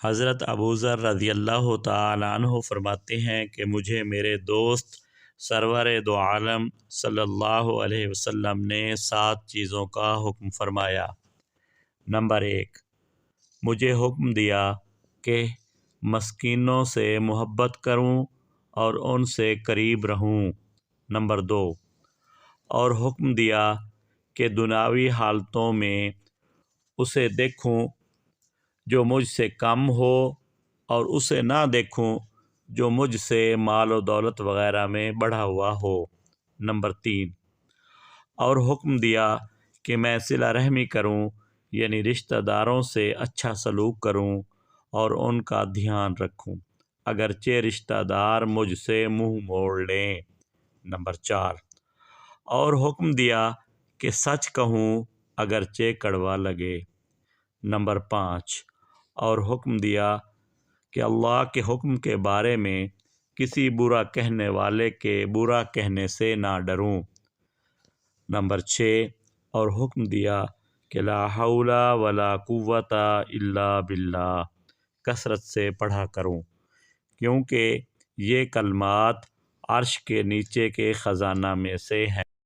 حضرت ابو ذر رضی اللہ تعالی عنہ فرماتے ہیں کہ مجھے میرے دوست سرور دو عالم صلی اللہ علیہ وسلم نے 7 چیزوں کا حکم فرمایا۔ نمبر 1، مجھے حکم دیا کہ مسکینوں سے محبت کروں اور ان سے قریب رہوں۔ نمبر 2، اور حکم دیا کہ دنیاوی حالتوں میں اسے دیکھوں جو مجھ سے کم ہو اور اسے نہ دیکھوں جو مجھ سے مال و دولت وغیرہ میں بڑھا ہوا ہو۔ نمبر 3، اور حکم دیا کہ میں صلہ رحمی کروں، یعنی رشتہ داروں سے اچھا سلوک کروں اور ان کا دھیان رکھوں اگرچہ رشتہ دار مجھ سے منہ موڑ لیں۔ نمبر 4، اور حکم دیا کہ سچ کہوں اگرچہ کڑوا لگے۔ نمبر 5، اور حکم دیا کہ اللہ کے حکم کے بارے میں کسی برا کہنے والے کے برا کہنے سے نہ ڈروں۔ نمبر 6، اور حکم دیا کہ لا حول ولا قوت الا باللہ کثرت سے پڑھا کروں، کیونکہ یہ کلمات عرش کے نیچے کے خزانہ میں سے ہیں۔